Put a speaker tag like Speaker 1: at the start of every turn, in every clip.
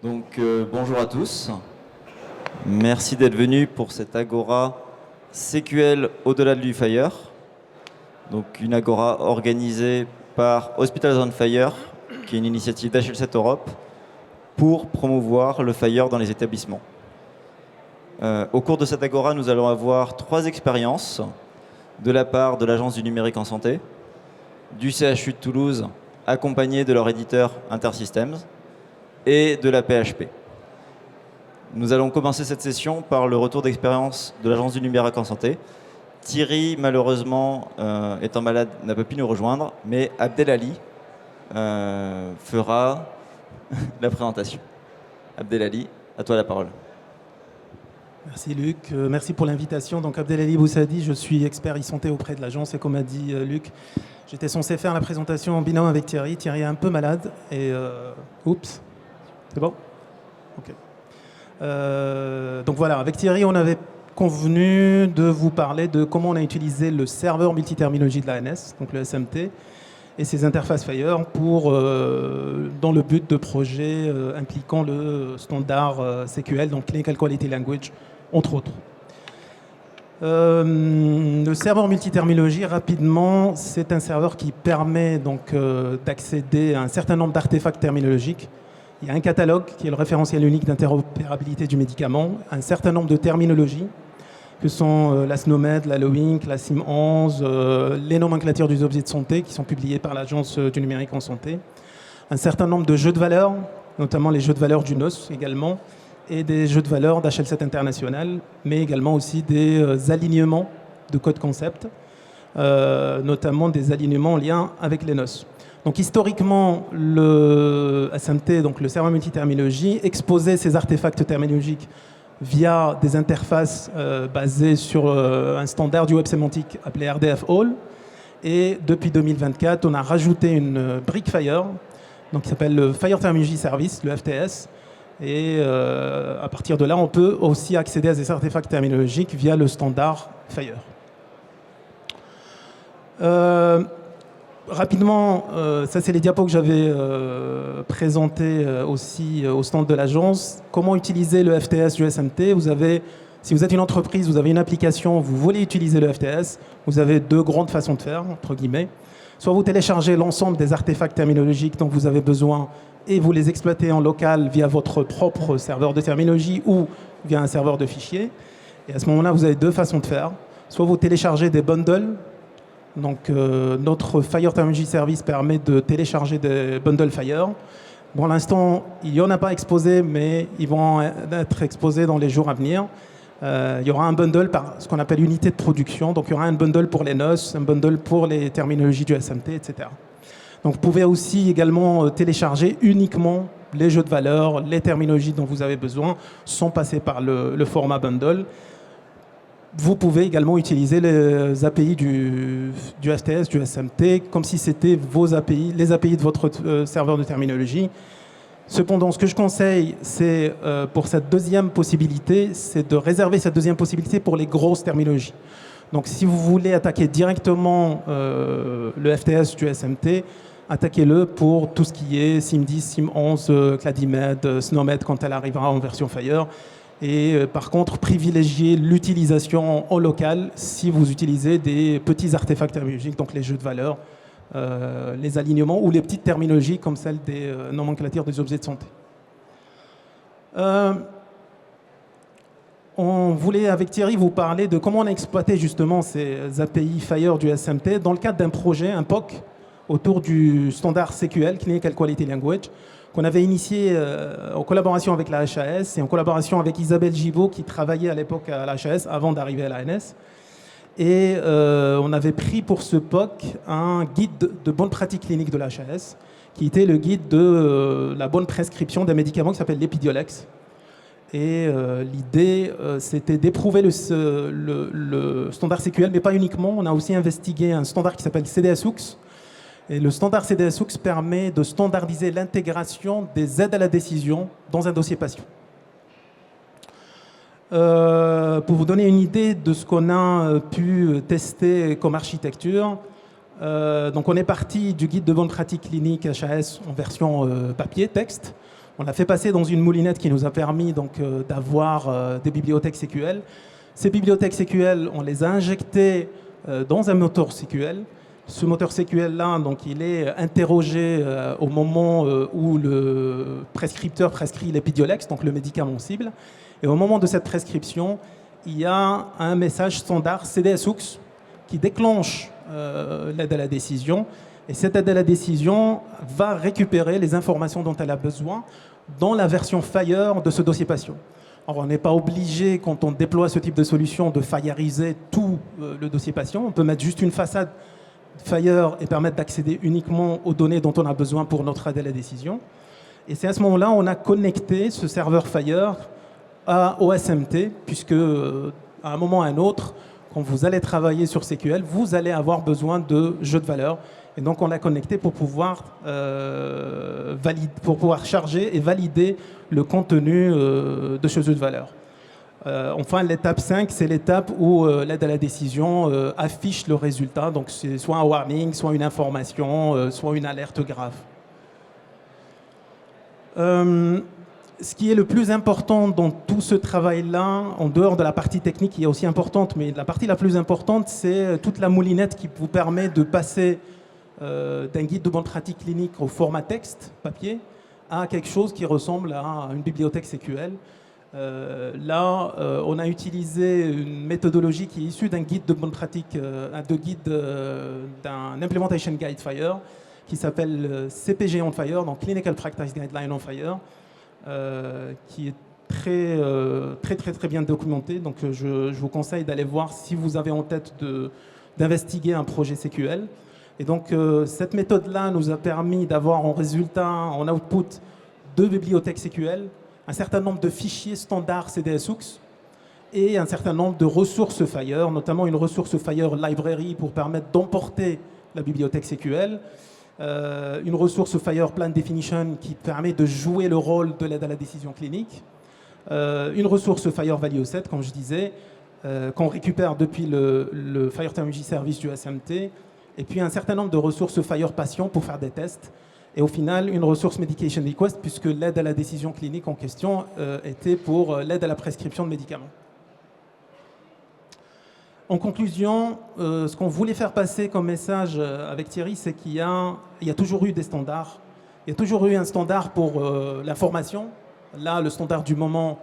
Speaker 1: Bonjour à tous. Merci d'être venus pour cette Agora CQL au-delà de l'UFire. Donc une Agora organisée par Hospitals on Fire, qui est une initiative d'HL7 Europe, pour promouvoir le Fire dans les établissements. Au cours de cette Agora, nous allons avoir 3 expériences de la part de l'Agence du numérique en santé, du CHU de Toulouse, accompagné de leur éditeur Intersystems, et de la PHP. Nous allons commencer cette session par le retour d'expérience de l'Agence du numérique en santé. Thierry, malheureusement, étant malade, n'a pas pu nous rejoindre, mais Abdelali fera la présentation. Abdelali, à toi la parole.
Speaker 2: Merci Luc, merci pour l'invitation. Donc Abdelali Boussadi, je suis expert e-santé auprès de l'agence et comme a dit Luc, j'étais censé faire la présentation en binôme avec Thierry. Thierry est un peu malade et oups, c'est bon ? Ok. Donc voilà, avec Thierry, on avait convenu de vous parler de comment on a utilisé le serveur multiterminologie de l'ANS, donc le SMT, et ses interfaces Fire dans le but de projets impliquant le standard CQL, donc Clinical Quality Language, entre autres. Le serveur multiterminologie, rapidement, c'est un serveur qui permet donc d'accéder à un certain nombre d'artefacts terminologiques. Il y a un catalogue qui est le référentiel unique d'interopérabilité du médicament, un certain nombre de terminologies que sont la SNOMED, la LOINC, la CIM11, les nomenclatures des objets de santé qui sont publiées par l'Agence du numérique en santé, un certain nombre de jeux de valeurs, notamment les jeux de valeurs du NOS également, et des jeux de valeurs d'HL7 International, mais également aussi des alignements de code concept, notamment des alignements en lien avec les NOS. Donc historiquement, le SMT, donc le serveur multiterminologie, exposait ces artefacts terminologiques via des interfaces basées sur un standard du web sémantique appelé RDF All. Et depuis 2024, on a rajouté une brique Fire, donc qui s'appelle le Fire Terminology Service, le FTS. Et à partir de là, on peut aussi accéder à ces artefacts terminologiques via le standard Fire. Rapidement, ça c'est les diapos que j'avais présentés aussi au stand de l'agence. Comment utiliser le FTS du SMT ? Si vous êtes une entreprise, vous avez une application, vous voulez utiliser le FTS, vous avez 2 grandes façons de faire, entre guillemets. Soit vous téléchargez l'ensemble des artefacts terminologiques dont vous avez besoin et vous les exploitez en local via votre propre serveur de terminologie ou via un serveur de fichiers. Et à ce moment-là, vous avez 2 façons de faire. Soit vous téléchargez des bundles. Donc notre Fire Terminology Service permet de télécharger des bundles Fire. Pour l'instant, il n'y en a pas exposé, mais ils vont être exposés dans les jours à venir. Il y aura un bundle par ce qu'on appelle unité de production. Donc il y aura un bundle pour les NOS, un bundle pour les terminologies du SMT, etc. Donc vous pouvez aussi également télécharger uniquement les jeux de valeurs, les terminologies dont vous avez besoin, sans passer par le format bundle. Vous pouvez également utiliser les API du FTS, du SMT, comme si c'était vos API, les API de votre serveur de terminologie. Cependant, ce que je conseille, c'est pour cette deuxième possibilité, c'est de réserver cette deuxième possibilité pour les grosses terminologies. Donc si vous voulez attaquer directement le FTS du SMT, attaquez-le pour tout ce qui est SIM10, SIM11, Cladimed, SNOMED quand elle arrivera en version Fire. Et par contre, privilégiez l'utilisation en local si vous utilisez des petits artefacts terminologiques, donc les jeux de valeurs, les alignements ou les petites terminologies comme celle des nomenclatures des objets de santé. On voulait, avec Thierry, vous parler de comment on a exploité justement ces API Fire du SMT dans le cadre d'un projet, un POC, autour du standard CQL, Clinical Quality Language, qu'on avait initié en collaboration avec la HAS et en collaboration avec Isabelle Gibault qui travaillait à l'époque à la HAS avant d'arriver à l'ANS. Et on avait pris pour ce POC un guide de bonne pratique clinique de la HAS qui était le guide de la bonne prescription d'un médicament qui s'appelle l'Epidiolex. Et l'idée, c'était d'éprouver le standard CQL, mais pas uniquement. On a aussi investigué un standard qui s'appelle CDSUX. Et le standard CDSUX permet de standardiser l'intégration des aides à la décision dans un dossier patient. Pour vous donner une idée de ce qu'on a pu tester comme architecture, donc on est parti du guide de bonne pratique clinique HAS en version papier, texte. On l'a fait passer dans une moulinette qui nous a permis donc d'avoir des bibliothèques SQL. Ces bibliothèques SQL, on les a injectées dans un moteur SQL. Ce moteur SQL-là, donc, il est interrogé au moment où le prescripteur prescrit l'Epidiolex, donc le médicament cible. Et au moment de cette prescription, il y a un message standard CDS-Hooks qui déclenche l'aide à la décision. Et cette aide à la décision va récupérer les informations dont elle a besoin dans la version Fire de ce dossier patient. Alors, on n'est pas obligé, quand on déploie ce type de solution, de fireiser tout le dossier patient. On peut mettre juste une façade Fire et permettre d'accéder uniquement aux données dont on a besoin pour notre aide à la décision. Et c'est à ce moment-là on a connecté ce serveur Fire au SMT, puisque à un moment ou à un autre, quand vous allez travailler sur SQL, vous allez avoir besoin de jeux de valeur. Et donc on l'a connecté pour pouvoir charger et valider le contenu de ce jeu de valeur. Enfin, l'étape 5, c'est l'étape où l'aide à la décision affiche le résultat. Donc c'est soit un warning, soit une information, soit une alerte grave. Ce qui est le plus important dans tout ce travail-là, en dehors de la partie technique qui est aussi importante, mais la partie la plus importante, c'est toute la moulinette qui vous permet de passer d'un guide de bonne pratique clinique au format texte, papier, à quelque chose qui ressemble à une bibliothèque SQL. On a utilisé une méthodologie qui est issue d'un guide de bonne pratique, d'un Implementation Guide Fire, qui s'appelle CPG on Fire, donc Clinical Practice Guideline on Fire, qui est très bien documenté. Donc je vous conseille d'aller voir si vous avez en tête d'investiguer un projet SQL. Et donc cette méthode-là nous a permis d'avoir en résultat, en output, 2 bibliothèques SQL, un certain nombre de fichiers standards CDS-Hooks et un certain nombre de ressources Fire, notamment une ressource Fire Library pour permettre d'emporter la bibliothèque SQL, une ressource Fire Plan Definition qui permet de jouer le rôle de l'aide à la décision clinique, une ressource Fire Value Set, comme je disais, qu'on récupère depuis le Fire Terminology Service du SMT, et puis un certain nombre de ressources Fire Patient pour faire des tests. Et au final, une ressource Medication Request, puisque l'aide à la décision clinique en question était pour l'aide à la prescription de médicaments. En conclusion, ce qu'on voulait faire passer comme message avec Thierry, c'est qu'il y a toujours eu des standards. Il y a toujours eu un standard pour l'information. Là, le standard du moment,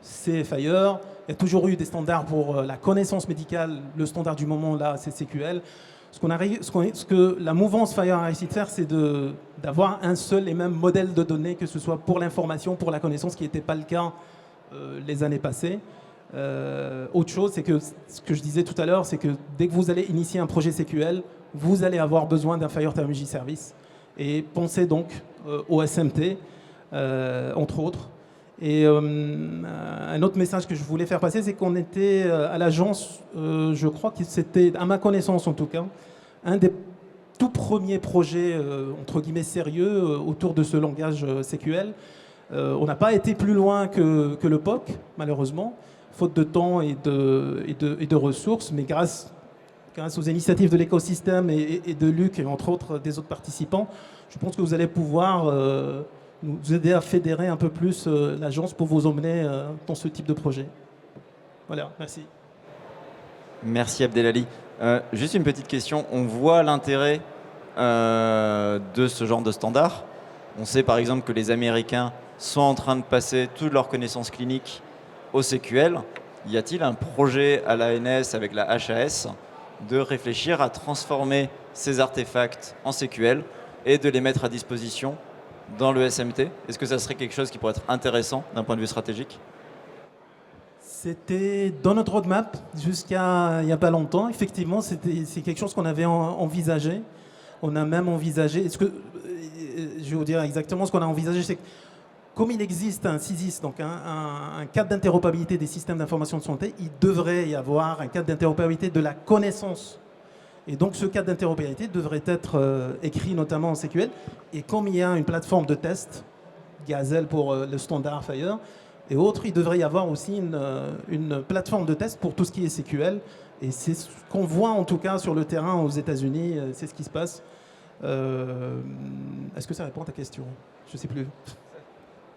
Speaker 2: c'est Fire. Il y a toujours eu des standards pour la connaissance médicale. Le standard du moment, là, c'est SQL. Ce que la mouvance Fire a réussi de faire, c'est d'avoir un seul et même modèle de données, que ce soit pour l'information, pour la connaissance, ce qui n'était pas le cas les années passées. Autre chose, c'est que ce que je disais tout à l'heure, c'est que dès que vous allez initier un projet SQL, vous allez avoir besoin d'un Fire Terminology Service. Et pensez donc au SMT, entre autres. Et un autre message que je voulais faire passer, c'est qu'on était à l'agence, je crois que c'était, à ma connaissance en tout cas, un des tout premiers projets, entre guillemets, sérieux autour de ce langage SQL. On n'a pas été plus loin que le POC, malheureusement, faute de temps et de ressources, mais grâce aux initiatives de l'écosystème et de Luc, et entre autres des autres participants, je pense que vous allez pouvoir nous aider à fédérer un peu plus l'agence pour vous emmener dans ce type de projet. Voilà, merci.
Speaker 1: Merci Abdelali. Juste une petite question. On voit l'intérêt de ce genre de standard. On sait par exemple que les Américains sont en train de passer toutes leurs connaissances cliniques au SQL. Y a-t-il un projet à l'ANS avec la HAS de réfléchir à transformer ces artefacts en SQL et de les mettre à disposition dans le SMT? Est-ce que ça serait quelque chose qui pourrait être intéressant d'un point de vue stratégique?
Speaker 2: C'était dans notre roadmap jusqu'à il n'y a pas longtemps. Effectivement, c'est quelque chose qu'on avait envisagé. On a même envisagé, je vais vous dire exactement ce qu'on a envisagé, c'est que comme il existe un CISIS, donc un cadre d'interopérabilité des systèmes d'information de santé, il devrait y avoir un cadre d'interopérabilité de la connaissance. Et donc ce cadre d'interopérabilité devrait être écrit notamment en SQL. Et comme il y a une plateforme de test, Gazelle pour le standard Fire, et autres, il devrait y avoir aussi une plateforme de test pour tout ce qui est SQL. Et c'est ce qu'on voit en tout cas sur le terrain aux États-Unis, c'est ce qui se passe. Est-ce que ça répond à ta question? Je ne sais plus.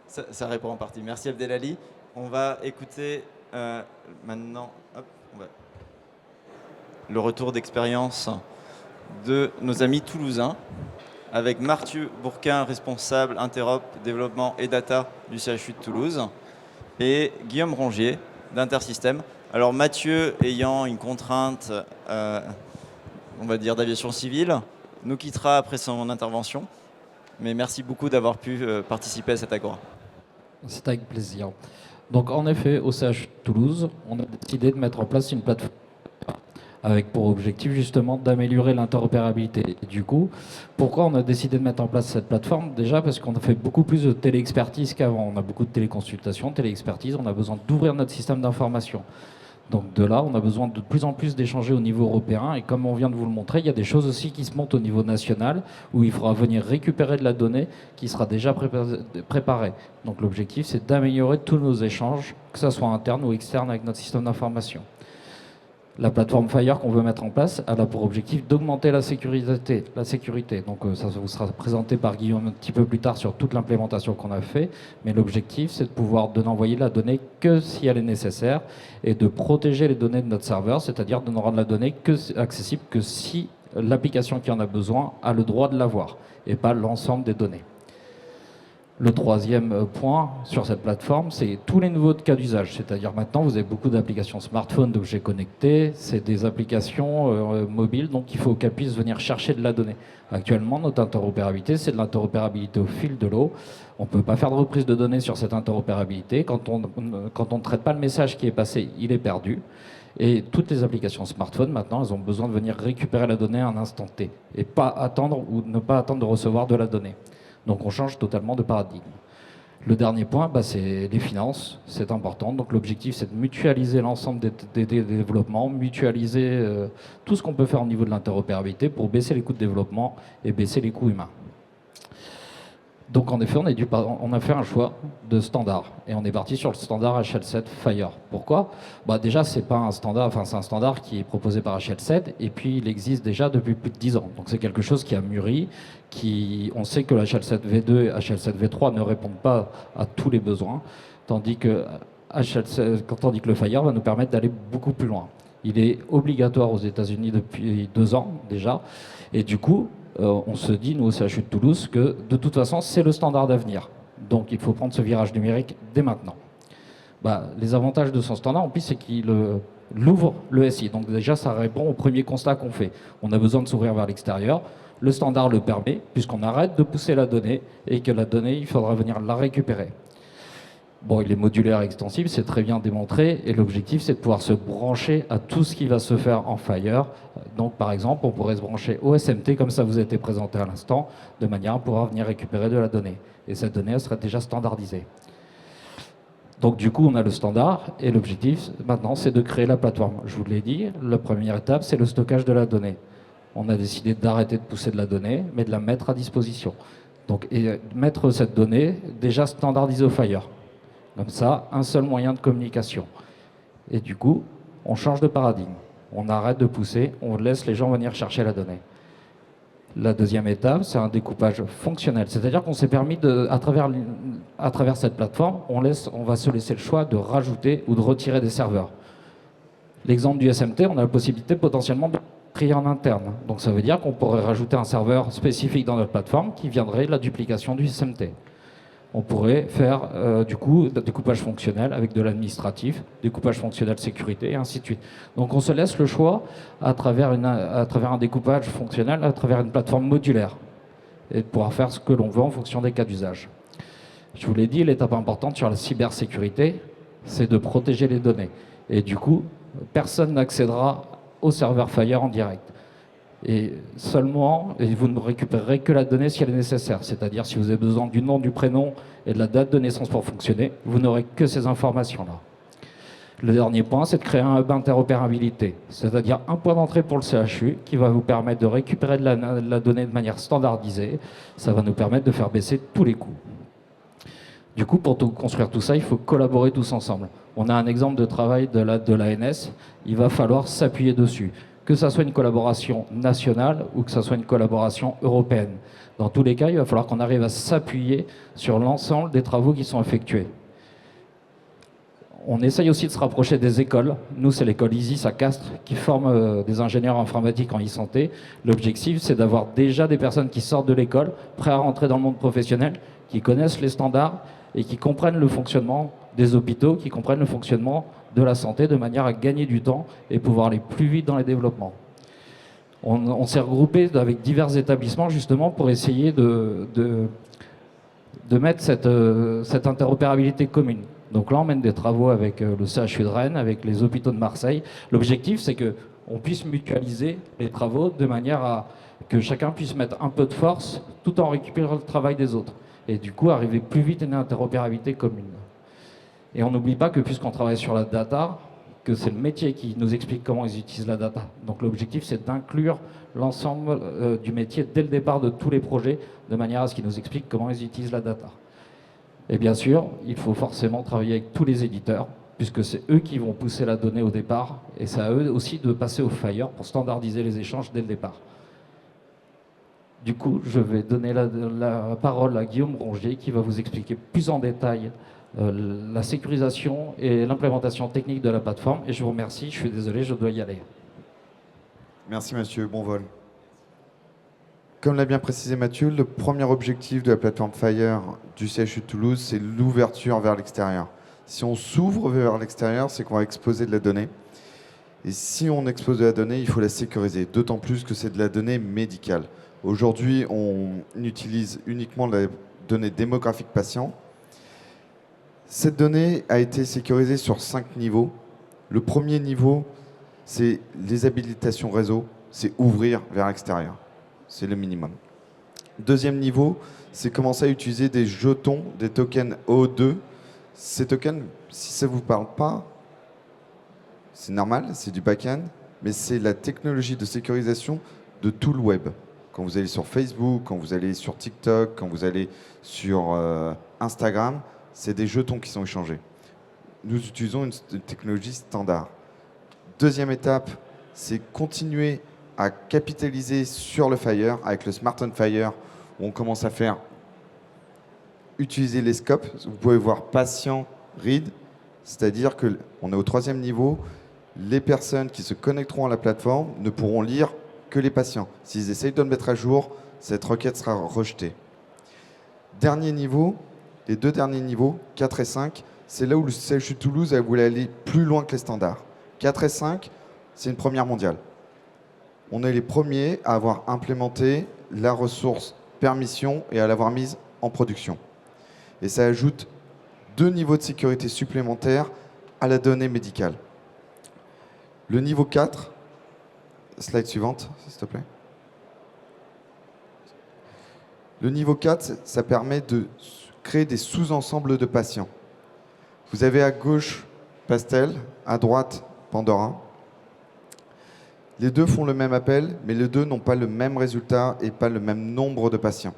Speaker 1: Ça répond en partie. Merci Abdelali. On va écouter maintenant le retour d'expérience de nos amis toulousains avec Mathieu Bourquin, responsable Interop, développement et data du CHU de Toulouse, et Guillaume Rongier d'Intersystem. Alors Mathieu, ayant une contrainte, on va dire, d'aviation civile, nous quittera après son intervention. Mais merci beaucoup d'avoir pu participer à cette agora.
Speaker 3: C'est avec plaisir. Donc en effet, au CHU de Toulouse, on a décidé de mettre en place une plateforme avec pour objectif justement d'améliorer l'interopérabilité. Et du coup, pourquoi on a décidé de mettre en place cette plateforme? Déjà parce qu'on a fait beaucoup plus de téléexpertise qu'avant. On a beaucoup de téléconsultations, téléexpertise, on a besoin d'ouvrir notre système d'information. Donc de là, on a besoin de plus en plus d'échanger au niveau européen. Et comme on vient de vous le montrer, il y a des choses aussi qui se montent au niveau national où il faudra venir récupérer de la donnée qui sera déjà préparée. Donc l'objectif, c'est d'améliorer tous nos échanges, que ce soit interne ou externe avec notre système d'information. La plateforme Fire qu'on veut mettre en place, elle a pour objectif d'augmenter la sécurité. Donc ça vous sera présenté par Guillaume un petit peu plus tard sur toute l'implémentation qu'on a fait. Mais l'objectif, c'est de pouvoir n'envoyer la donnée que si elle est nécessaire et de protéger les données de notre serveur, c'est-à-dire de ne rendre la donnée accessible que si l'application qui en a besoin a le droit de l'avoir et pas l'ensemble des données. Le troisième point sur cette plateforme, c'est tous les nouveaux cas d'usage. C'est-à-dire maintenant, vous avez beaucoup d'applications smartphone, d'objets connectés. C'est des applications mobiles, donc il faut qu'elles puissent venir chercher de la donnée. Actuellement, notre interopérabilité, c'est de l'interopérabilité au fil de l'eau. On ne peut pas faire de reprise de données sur cette interopérabilité. Quand on ne traite pas le message qui est passé, il est perdu. Et toutes les applications smartphone, maintenant, elles ont besoin de venir récupérer la donnée à un instant T et pas attendre ou ne pas attendre de recevoir de la donnée. Donc on change totalement de paradigme. Le dernier point, c'est les finances, c'est important. Donc l'objectif, c'est de mutualiser l'ensemble des développements, mutualiser tout ce qu'on peut faire au niveau de l'interopérabilité pour baisser les coûts de développement et baisser les coûts humains. Donc en effet, on a fait un choix de standard et on est parti sur le standard HL7 Fire. Pourquoi? Déjà, c'est pas un standard, c'est un standard qui est proposé par HL7 et puis il existe déjà depuis plus de 10 ans. Donc c'est quelque chose qui a mûri, on sait que le HL7 V2 et HL7 V3 ne répondent pas à tous les besoins, tandis que le Fire va nous permettre d'aller beaucoup plus loin. Il est obligatoire aux États-Unis depuis 2 ans déjà et du coup, on se dit, nous, au CHU de Toulouse, que de toute façon, c'est le standard d'avenir. Donc, il faut prendre ce virage numérique dès maintenant. Les avantages de son standard, en plus, c'est qu'il ouvre le SI. Donc, déjà, ça répond au premier constat qu'on fait. On a besoin de s'ouvrir vers l'extérieur. Le standard le permet, puisqu'on arrête de pousser la donnée et que la donnée, il faudra venir la récupérer. Il est modulaire et extensible, c'est très bien démontré, et l'objectif, c'est de pouvoir se brancher à tout ce qui va se faire en Fire. Donc, par exemple, on pourrait se brancher au SMT, comme ça vous a été présenté à l'instant, de manière à pouvoir venir récupérer de la donnée. Et cette donnée, elle serait déjà standardisée. Donc, du coup, on a le standard, et l'objectif, maintenant, c'est de créer la plateforme. Je vous l'ai dit, la première étape, c'est le stockage de la donnée. On a décidé d'arrêter de pousser de la donnée, mais de la mettre à disposition. Donc, et mettre cette donnée déjà standardisée au Fire. Comme ça, un seul moyen de communication. Et du coup, on change de paradigme. On arrête de pousser, on laisse les gens venir chercher la donnée. La deuxième étape, c'est un découpage fonctionnel. C'est-à-dire qu'on s'est permis, à travers cette plateforme, on va se laisser le choix de rajouter ou de retirer des serveurs. L'exemple du SMT, on a la possibilité potentiellement de trier en interne. Donc ça veut dire qu'on pourrait rajouter un serveur spécifique dans notre plateforme qui viendrait de la duplication du SMT. On pourrait faire du coup découpage fonctionnel avec de l'administratif, découpage fonctionnel sécurité et ainsi de suite. Donc on se laisse le choix à travers un découpage fonctionnel, à travers une plateforme modulaire et de pouvoir faire ce que l'on veut en fonction des cas d'usage. Je vous l'ai dit, l'étape importante sur la cybersécurité, c'est de protéger les données. Et du coup, personne n'accédera au serveur Fire en direct. Et vous ne récupérerez que la donnée si elle est nécessaire. C'est-à-dire si vous avez besoin du nom, du prénom et de la date de naissance pour fonctionner, vous n'aurez que ces informations-là. Le dernier point, c'est de créer un hub interopérabilité. C'est-à-dire un point d'entrée pour le CHU qui va vous permettre de récupérer de la donnée de manière standardisée. Ça va nous permettre de faire baisser tous les coûts. Du coup, pour construire tout ça, il faut collaborer tous ensemble. On a un exemple de travail de l'ANS, il va falloir s'appuyer dessus. que ça soit une collaboration nationale ou que ça soit une collaboration européenne. Dans tous les cas, il va falloir qu'on arrive à s'appuyer sur l'ensemble des travaux qui sont effectués. On essaye aussi de se rapprocher des écoles. Nous, c'est l'école ISIS à Castres qui forme des ingénieurs informatiques en e-santé. L'objectif, c'est d'avoir déjà des personnes qui sortent de l'école, prêtes à rentrer dans le monde professionnel, qui connaissent les standards et qui comprennent le fonctionnement des hôpitaux, qui comprennent le fonctionnement de la santé de manière à gagner du temps et pouvoir aller plus vite dans les développements. On s'est regroupé avec divers établissements justement pour essayer de mettre cette interopérabilité commune. Donc là, on mène des travaux avec le CHU de Rennes, avec les hôpitaux de Marseille. L'objectif, c'est qu'on puisse mutualiser les travaux de manière à que chacun puisse mettre un peu de force tout en récupérant le travail des autres. Et du coup, arriver plus vite à une interopérabilité commune. Et on n'oublie pas que puisqu'on travaille sur la data, que c'est le métier qui nous explique comment ils utilisent la data. Donc l'objectif, c'est d'inclure l'ensemble du métier dès le départ de tous les projets, de manière à ce qu'ils nous expliquent comment ils utilisent la data. Et bien sûr, il faut forcément travailler avec tous les éditeurs, puisque c'est eux qui vont pousser la donnée au départ, et c'est à eux aussi de passer au FHIR pour standardiser les échanges dès le départ. Du coup, je vais donner la parole à Guillaume Rongier, qui va vous expliquer plus en détail la sécurisation et l'implémentation technique de la plateforme. Et je vous remercie, je suis désolé, je dois y aller.
Speaker 4: Merci Mathieu, bon vol. Comme l'a bien précisé Mathieu, le premier objectif de la plateforme FHIR du CHU de Toulouse, c'est l'ouverture vers l'extérieur. Si on s'ouvre vers l'extérieur, c'est qu'on va exposer de la donnée. Et si on expose de la donnée, il faut la sécuriser, d'autant plus que c'est de la donnée médicale. Aujourd'hui, on utilise uniquement la donnée démographique patient. Cette donnée a été sécurisée sur 5 niveaux. Le premier niveau, c'est les habilitations réseau, c'est ouvrir vers l'extérieur. C'est le minimum. Deuxième niveau, c'est commencer à utiliser des jetons, des tokens O2. Ces tokens, si ça ne vous parle pas, c'est normal, c'est du back-end, mais c'est la technologie de sécurisation de tout le web. Quand vous allez sur Facebook, quand vous allez sur TikTok, quand vous allez sur Instagram, c'est des jetons qui sont échangés. Nous utilisons une technologie standard. Deuxième étape, c'est continuer à capitaliser sur le FHIR avec le Smart on FHIR, où on commence à faire utiliser les scopes. Vous pouvez voir patient, read, c'est-à-dire qu'on est au 3e niveau. Les personnes qui se connecteront à la plateforme ne pourront lire que les patients. S'ils essayent de le mettre à jour, cette requête sera rejetée. Dernier niveau, les 2 derniers niveaux, 4 et 5, c'est là où le CHU de Toulouse a voulu aller plus loin que les standards. 4 et 5, c'est une première mondiale. On est les premiers à avoir implémenté la ressource permission et à l'avoir mise en production. Et ça ajoute 2 niveaux de sécurité supplémentaires à la donnée médicale. Le niveau 4, slide suivante, s'il te plaît. Le niveau 4, ça permet de créer des sous-ensembles de patients. Vous avez à gauche Pastel, à droite Pandora. Les deux font le même appel, mais les deux n'ont pas le même résultat et pas le même nombre de patients.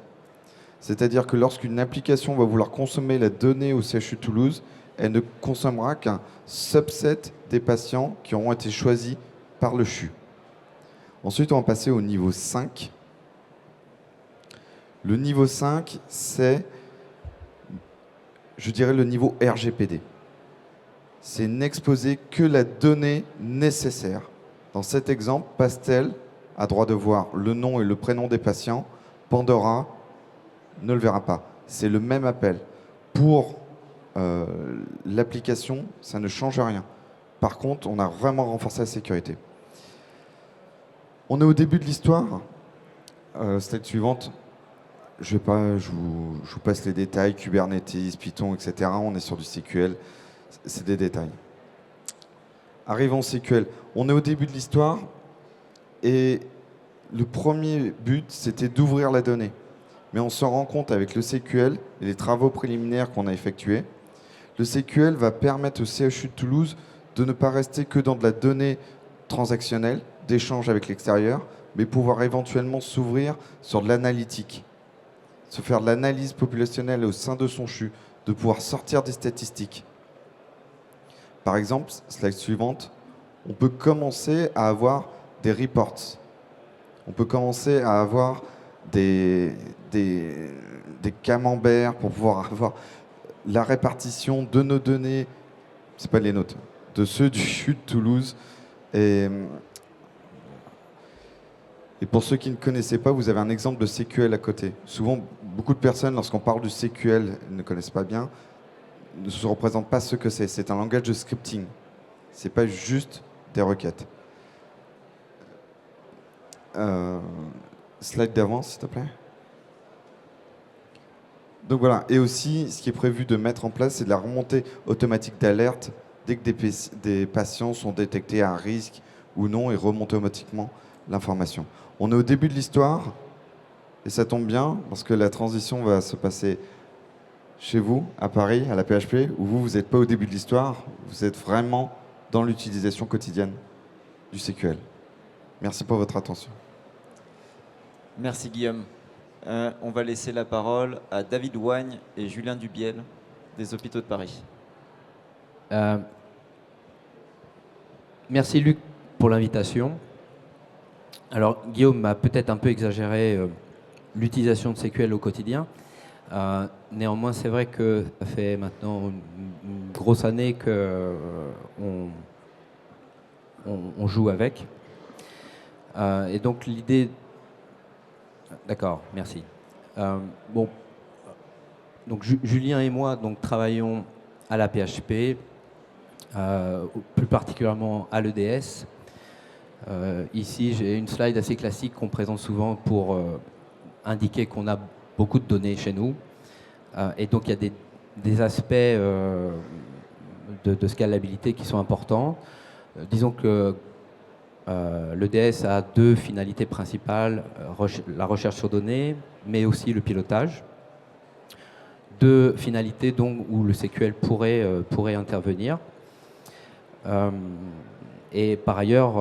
Speaker 4: C'est-à-dire que lorsqu'une application va vouloir consommer la donnée au CHU de Toulouse, elle ne consommera qu'un subset des patients qui auront été choisis par le CHU. Ensuite, on va passer au niveau 5. Le niveau 5, c'est, je dirais, le niveau RGPD. C'est n'exposer que la donnée nécessaire. Dans cet exemple, Pastel a droit de voir le nom et le prénom des patients. Pandora ne le verra pas. C'est le même appel. Pour l'application, ça ne change rien. Par contre, on a vraiment renforcé la sécurité. On est au début de l'histoire. Slide suivante. Je vous passe les détails, Kubernetes, Python, etc. On est sur du SQL. C'est des détails. Arrivons au SQL. On est au début de l'histoire et le premier but, c'était d'ouvrir la donnée. Mais on se rend compte avec le SQL et les travaux préliminaires qu'on a effectués, le SQL va permettre au CHU de Toulouse de ne pas rester que dans de la donnée transactionnelle, d'échange avec l'extérieur, mais pouvoir éventuellement s'ouvrir sur de l'analytique, se faire de l'analyse populationnelle au sein de son CHU, de pouvoir sortir des statistiques. Par exemple, slide suivante, on peut commencer à avoir des reports. On peut commencer à avoir des camemberts pour pouvoir avoir la répartition de nos données, c'est pas les nôtres, de ceux du CHU de Toulouse. Et pour ceux qui ne connaissaient pas, vous avez un exemple de CQL à côté. Souvent, beaucoup de personnes, lorsqu'on parle du CQL, ne connaissent pas bien, ne se représentent pas ce que c'est. C'est un langage de scripting. C'est pas juste des requêtes. Slide d'avant, s'il te plaît. Donc voilà. Et aussi, ce qui est prévu de mettre en place, c'est de la remontée automatique d'alerte dès que des patients sont détectés à risque ou non et remonter automatiquement l'information. On est au début de l'histoire et ça tombe bien parce que la transition va se passer chez vous, à Paris, à la PHP, où vous n'êtes pas au début de l'histoire, vous êtes vraiment dans l'utilisation quotidienne du CQL. Merci pour votre attention.
Speaker 1: Merci Guillaume. On va laisser la parole à David Wagne et Julien Dubiel des Hôpitaux de Paris.
Speaker 5: Merci Luc pour l'invitation. Alors Guillaume a peut-être un peu exagéré l'utilisation de SQL au quotidien. Néanmoins, c'est vrai que ça fait maintenant une grosse année qu'on joue avec. Et donc l'idée... D'accord, merci. Bon, donc Julien et moi travaillons à la PHP, plus particulièrement à l'EDS. Ici, j'ai une slide assez classique qu'on présente souvent pour indiquer qu'on a beaucoup de données chez nous. Et donc, il y a des aspects de scalabilité qui sont importants. Disons que l'EDS a deux finalités principales, la recherche sur données, mais aussi le pilotage. Deux finalités donc, où le SQL pourrait intervenir. Et par ailleurs,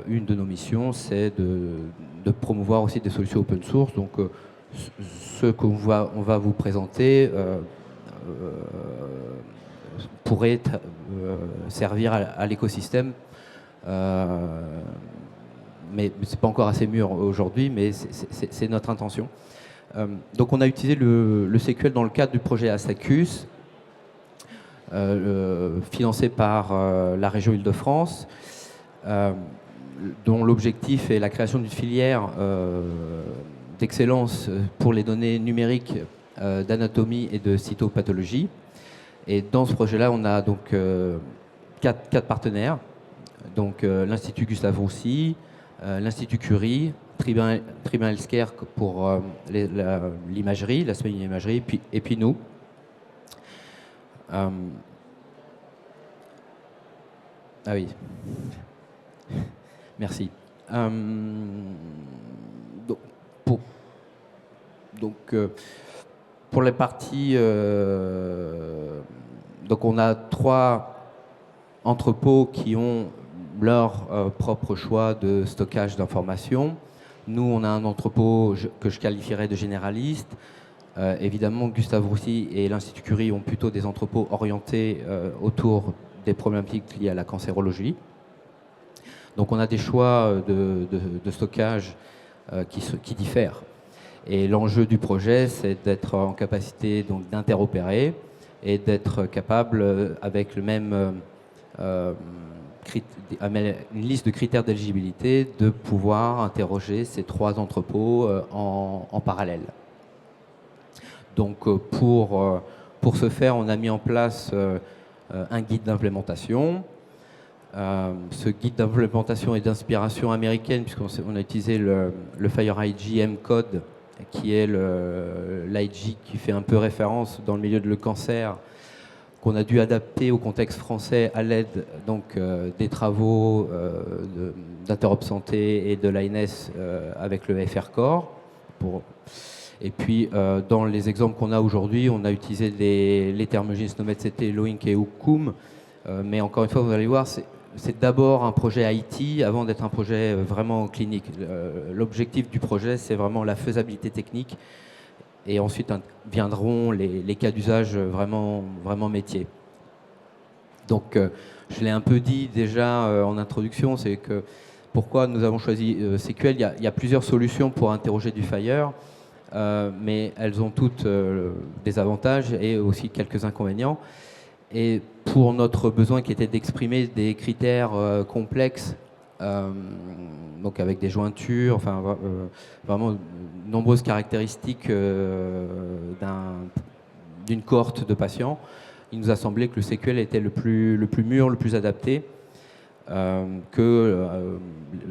Speaker 5: une de nos missions, c'est de promouvoir aussi des solutions open source. Donc, ce qu'on va vous présenter pourrait servir à l'écosystème. Mais ce n'est pas encore assez mûr aujourd'hui, mais c'est notre intention. Donc, on a utilisé le SQL dans le cadre du projet Astacus, financé par la région Île-de-France, dont l'objectif est la création d'une filière d'excellence pour les données numériques d'anatomie et de cytopathologie. Et dans ce projet-là, on a donc quatre partenaires. Donc l'Institut Gustave Roussy, l'Institut Curie, Tribun Healthcare pour l'imagerie, l'aspect de l'imagerie, et puis nous. Ah oui. Merci. Pour les parties, donc on a 3 entrepôts qui ont leur propre choix de stockage d'informations. Nous, on a un entrepôt que je qualifierais de généraliste. Évidemment, Gustave Roussy et l'Institut Curie ont plutôt des entrepôts orientés autour des problématiques liées à la cancérologie. Donc on a des choix de stockage qui diffèrent. Et l'enjeu du projet, c'est d'être en capacité d'interopérer et d'être capable, avec le même, une liste de critères d'éligibilité, de pouvoir interroger ces 3 entrepôts en parallèle. Donc pour ce faire, on a mis en place un guide d'implémentation. Ce guide d'implémentation est d'inspiration américaine, puisqu'on a utilisé le FireIG M-Code, qui est l'IG qui fait un peu référence dans le milieu de cancer, qu'on a dû adapter au contexte français à l'aide des travaux d'Interop Santé et de l'ANS avec le FR-Core. Et puis, dans les exemples qu'on a aujourd'hui, on a utilisé les termes SNOMED-CT, LOINC et OUCOUM. Mais encore une fois, vous allez voir, c'est d'abord un projet IT avant d'être un projet vraiment clinique. L'objectif du projet, c'est vraiment la faisabilité technique. Et ensuite viendront les cas d'usage vraiment métiers. Donc, je l'ai un peu dit déjà en introduction, c'est que Pourquoi nous avons choisi SQL? Il y a plusieurs solutions pour interroger du Fire, mais elles ont toutes des avantages et aussi quelques inconvénients. Et pour notre besoin qui était d'exprimer des critères complexes, donc avec des jointures, enfin vraiment de nombreuses caractéristiques d'une cohorte de patients, il nous a semblé que le SQL était le plus mûr, le plus adapté que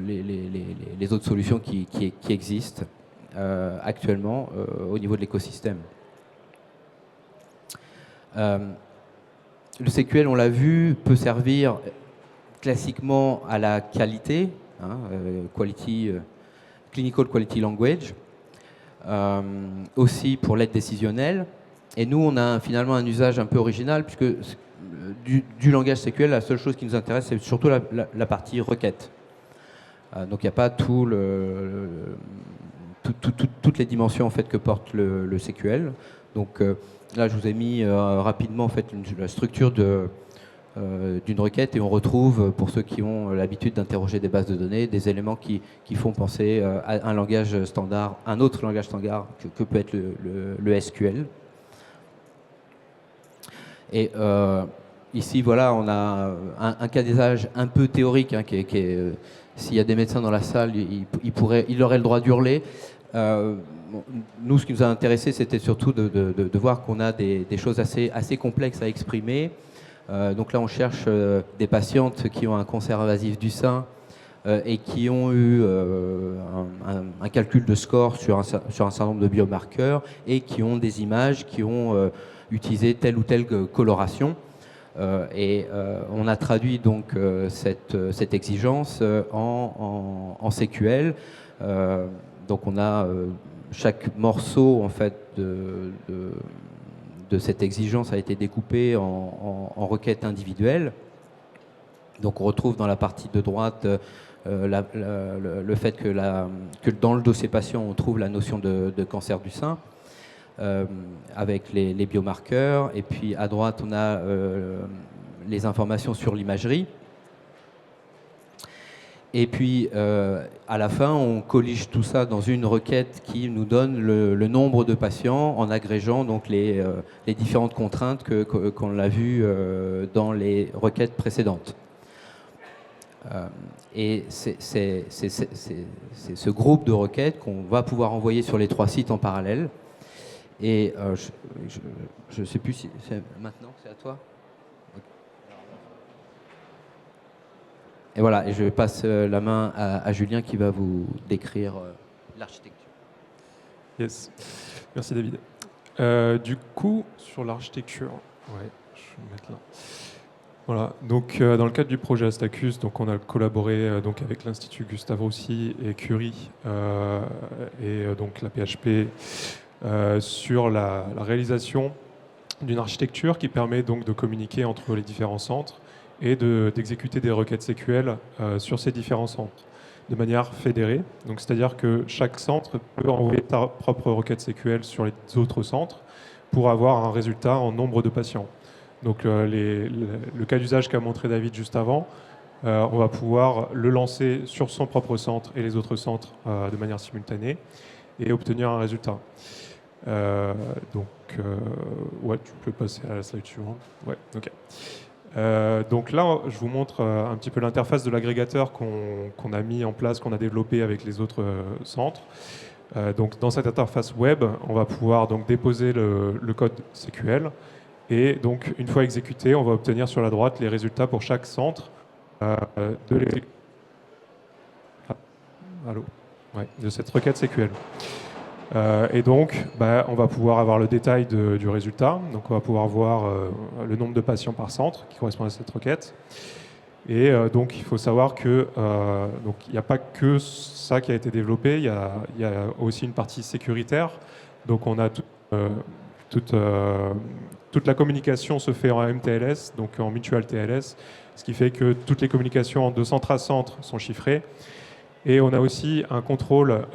Speaker 5: les autres solutions qui existent actuellement au niveau de l'écosystème. Le SQL, on l'a vu, peut servir classiquement à la qualité, Clinical Quality Language, aussi pour l'aide décisionnelle. Et nous, on a finalement un usage un peu original, puisque du langage SQL, la seule chose qui nous intéresse, c'est surtout la partie requête. Donc il n'y a pas toutes les dimensions en fait, que porte le SQL. Donc là, je vous ai mis rapidement en fait, la structure d'une requête et on retrouve, pour ceux qui ont l'habitude d'interroger des bases de données, des éléments qui font penser à un langage standard, un autre langage standard que peut être le SQL. Et ici, voilà, on a un cas d'usage un peu théorique, qui est s'il y a des médecins dans la salle, il aurait le droit d'hurler. Nous, ce qui nous a intéressé, c'était surtout de voir qu'on a des choses assez complexes à exprimer. Donc là, on cherche des patientes qui ont un cancer invasif du sein et qui ont eu un calcul de score sur un certain nombre de biomarqueurs et qui ont des images qui ont utilisé telle ou telle coloration. Et on a traduit donc cette exigence en SQL. Donc on a chaque morceau en fait de cette exigence a été découpé en requêtes individuelles. Donc on retrouve dans la partie de droite le fait que dans le dossier patient on trouve la notion de cancer du sein avec les biomarqueurs, et puis à droite on a les informations sur l'imagerie. Et puis, à la fin, on collige tout ça dans une requête qui nous donne le nombre de patients en agrégeant donc les différentes contraintes qu'on l'a vu dans les requêtes précédentes. Et c'est ce groupe de requêtes qu'on va pouvoir envoyer sur les 3 sites en parallèle. Et je ne sais plus si c'est maintenant, c'est à toi ? Et voilà, et je passe la main à Julien qui va vous décrire l'architecture.
Speaker 6: Yes, merci David. Du coup, sur l'architecture, ouais, je vais me mettre là. Voilà, donc dans le cadre du projet Astacus, donc on a collaboré donc avec l'Institut Gustave Roussy et Curie et donc la PHP sur la réalisation d'une architecture qui permet donc de communiquer entre les différents centres et d'exécuter des requêtes SQL sur ces différents centres de manière fédérée. Donc, c'est-à-dire que chaque centre peut envoyer sa propre requête SQL sur les autres centres pour avoir un résultat en nombre de patients. Donc, le cas d'usage qu'a montré David juste avant, on va pouvoir le lancer sur son propre centre et les autres centres de manière simultanée et obtenir un résultat. Ouais, tu peux passer à la slide suivante. Ouais, ok. Donc là, je vous montre un petit peu l'interface de l'agrégateur qu'on a mis en place, qu'on a développé avec les autres centres. Donc dans cette interface web, on va pouvoir donc déposer le code SQL et donc une fois exécuté, on va obtenir sur la droite les résultats pour chaque centre de cette requête SQL. Et donc, on va pouvoir avoir le détail du résultat. Donc, on va pouvoir voir le nombre de patients par centre qui correspond à cette requête. Et donc, il faut savoir que il n'y a pas que ça qui a été développé. Il y a aussi une partie sécuritaire. Donc, on a toute la communication se fait en MTLS, donc en Mutual TLS, ce qui fait que toutes les communications de centre à centre sont chiffrées. Et on a aussi un contrôle.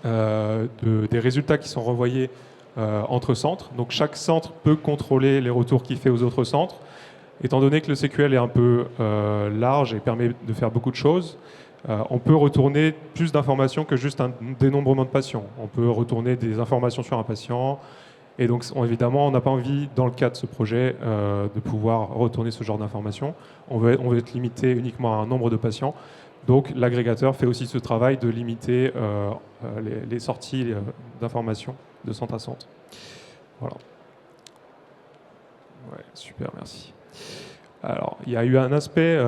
Speaker 6: Des résultats qui sont renvoyés entre centres. Donc chaque centre peut contrôler les retours qu'il fait aux autres centres. Étant donné que le SQL est un peu large et permet de faire beaucoup de choses, on peut retourner plus d'informations que juste un dénombrement de patients. On peut retourner des informations sur un patient. Et donc, évidemment, on n'a pas envie, dans le cas de ce projet, de pouvoir retourner ce genre d'informations. On veut être limité uniquement à un nombre de patients. Donc, l'agrégateur fait aussi ce travail de limiter les sorties d'informations de centre à centre. Voilà. Ouais, super, merci. Alors, il y a eu un aspect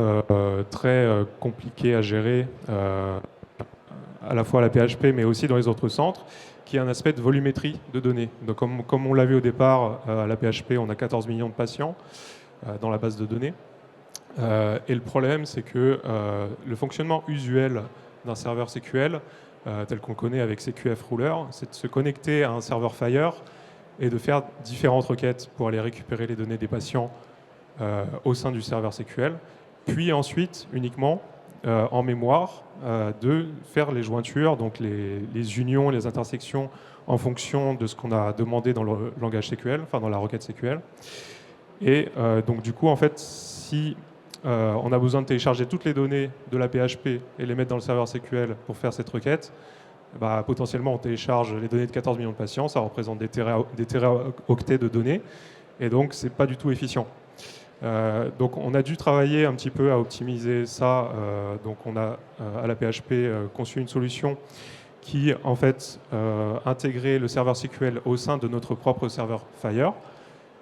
Speaker 6: très compliqué à gérer, à la fois à la PHP, mais aussi dans les autres centres, qui est un aspect de volumétrie de données. Donc, comme on l'a vu au départ, à la PHP, on a 14 millions de patients dans la base de données. Et le problème, c'est que le fonctionnement usuel d'un serveur SQL, tel qu'on le connaît avec CQF Ruler, c'est de se connecter à un serveur Fire et de faire différentes requêtes pour aller récupérer les données des patients au sein du serveur SQL, puis ensuite uniquement en mémoire de faire les jointures, donc les unions, les intersections en fonction de ce qu'on a demandé dans le langage SQL, enfin dans la requête SQL. Et donc du coup, en fait, si on a besoin de télécharger toutes les données de la PHP et les mettre dans le serveur SQL pour faire cette requête, bah, potentiellement on télécharge les données de 14 millions de patients, ça représente des téraoctets de données, et donc c'est pas du tout efficient. Donc on a dû travailler un petit peu à optimiser ça. Donc on a à la PHP conçu une solution qui en fait intégrait le serveur SQL au sein de notre propre serveur Fire,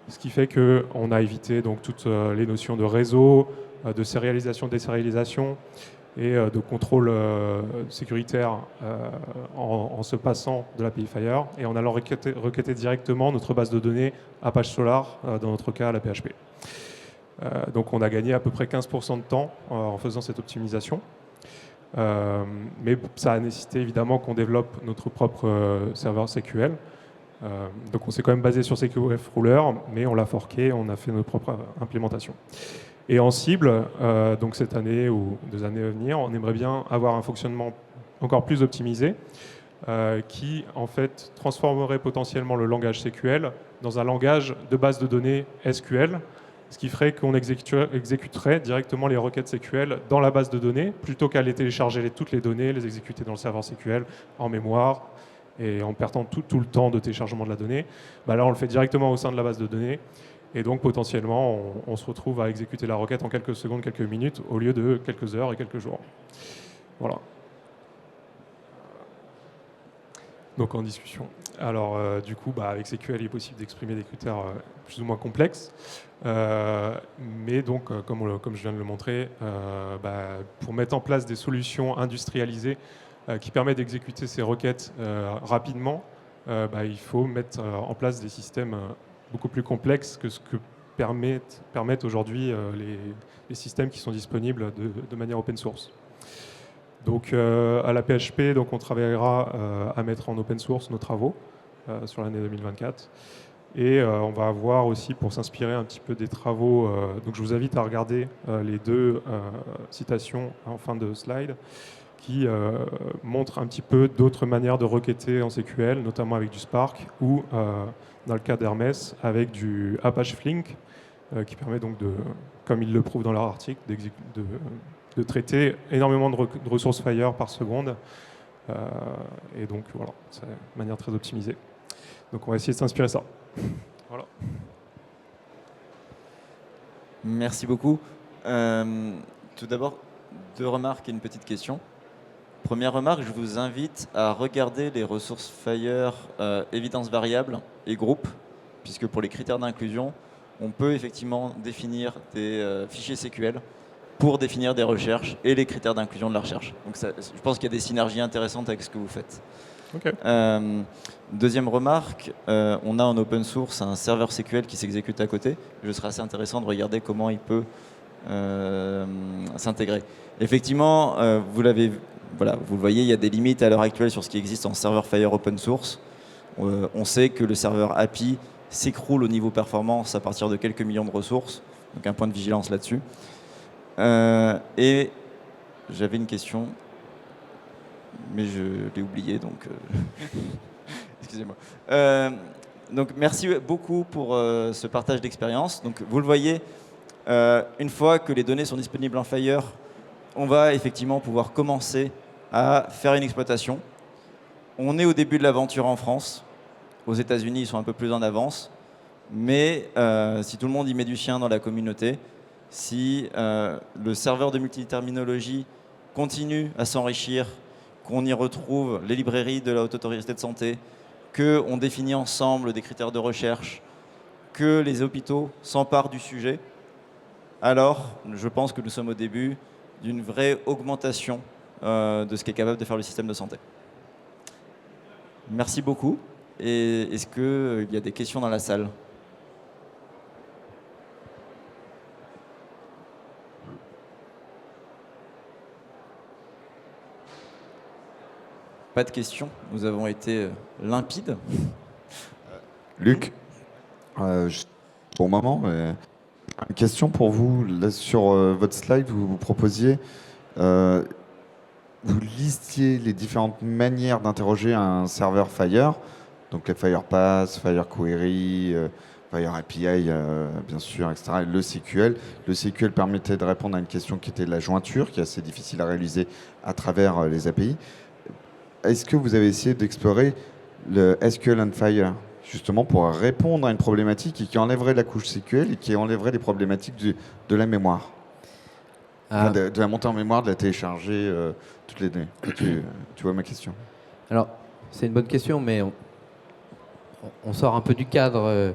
Speaker 6: ce qui fait qu'on a évité donc toutes les notions de réseau, de sérialisation, désérialisation et de contrôle sécuritaire en se passant de l'API Fire et en allant requêter directement notre base de données Apache Solar, dans notre cas à la PHP. Donc on a gagné à peu près 15% de temps en faisant cette optimisation. Mais ça a nécessité évidemment qu'on développe notre propre serveur SQL. Donc on s'est quand même basé sur CQF Ruler, mais on l'a forqué, on a fait notre propre implémentation. Et en cible, donc cette année ou 2 années à venir, on aimerait bien avoir un fonctionnement encore plus optimisé qui en fait transformerait potentiellement le langage SQL dans un langage de base de données SQL, ce qui ferait qu'on exécuterait directement les requêtes SQL dans la base de données, plutôt qu'à aller télécharger toutes les données, les exécuter dans le serveur SQL en mémoire, et en perdant tout le temps de téléchargement de la donnée. Bah là, on le fait directement au sein de la base de données, et donc potentiellement, on se retrouve à exécuter la requête en quelques secondes, quelques minutes, au lieu de quelques heures et quelques jours. Voilà. Donc en discussion. Alors du coup, avec SQL, il est possible d'exprimer des critères plus ou moins complexes. Mais donc, comme je viens de le montrer, pour mettre en place des solutions industrialisées qui permettent d'exécuter ces requêtes rapidement, il faut mettre en place des systèmes beaucoup plus complexes que ce que permettent aujourd'hui les systèmes qui sont disponibles de manière open source. Donc à la PHP, donc, on travaillera à mettre en open source nos travaux sur l'année 2024. Et on va avoir aussi, pour s'inspirer un petit peu des travaux, donc je vous invite à regarder les 2 citations en fin de slide qui montrent un petit peu d'autres manières de requêter en SQL, notamment avec du Spark ou, dans le cas d'Hermès, avec du Apache Flink, qui permet donc, comme ils le prouvent dans leur article, de traiter énormément de ressources Fire par seconde. Et donc voilà, c'est une manière très optimisée. Donc on va essayer de s'inspirer de ça. Voilà.
Speaker 1: Merci beaucoup. Tout d'abord, 2 remarques et une petite question. Première remarque, je vous invite à regarder les ressources Fire évidence variable et groupe, puisque pour les critères d'inclusion, on peut effectivement définir des fichiers SQL pour définir des recherches et les critères d'inclusion de la recherche. Donc je pense qu'il y a des synergies intéressantes avec ce que vous faites.
Speaker 6: Okay.
Speaker 1: Deuxième remarque, on a en open source un serveur SQL qui s'exécute à côté. Je serais assez intéressant de regarder comment il peut s'intégrer. Effectivement, vous le voyez, il y a des limites à l'heure actuelle sur ce qui existe en serveur Fire open source. On sait que le serveur API s'écroule au niveau performance à partir de quelques millions de ressources, donc un point de vigilance là-dessus. Et j'avais une question, mais je l'ai oubliée, donc excusez-moi. Donc merci beaucoup pour ce partage d'expérience. Donc vous le voyez, Une fois que les données sont disponibles en Fire, on va effectivement pouvoir commencer à faire une exploitation. On est au début de l'aventure en France. Aux États-Unis, ils sont un peu plus en avance. Mais si tout le monde y met du sien dans la communauté, si le serveur de multiterminologie continue à s'enrichir, qu'on y retrouve les librairies de la Haute Autorité de Santé, qu'on définit ensemble des critères de recherche, que les hôpitaux s'emparent du sujet, alors je pense que nous sommes au début d'une vraie augmentation de ce qu'est capable de faire le système de santé. Merci beaucoup. Et est-ce qu'il y a des questions dans la salle ? Pas de questions. Nous avons été limpides.
Speaker 4: Luc, bon moment, mais une question pour vous. Là, sur votre slide, vous proposiez, vous listiez les différentes manières d'interroger un serveur Fire, donc les FirePass, FireQuery, Fire API, bien sûr, etc. Et le SQL. Le SQL permettait de répondre à une question qui était la jointure, qui est assez difficile à réaliser à travers les API. Est-ce que vous avez essayé d'explorer le SQL on Fire, justement pour répondre à une problématique et qui enlèverait la couche SQL et qui enlèverait les problématiques de la mémoire, de la montée en mémoire, de la télécharger, toutes les données. Tu vois ma question?
Speaker 5: Alors, c'est une bonne question, mais on sort un peu du cadre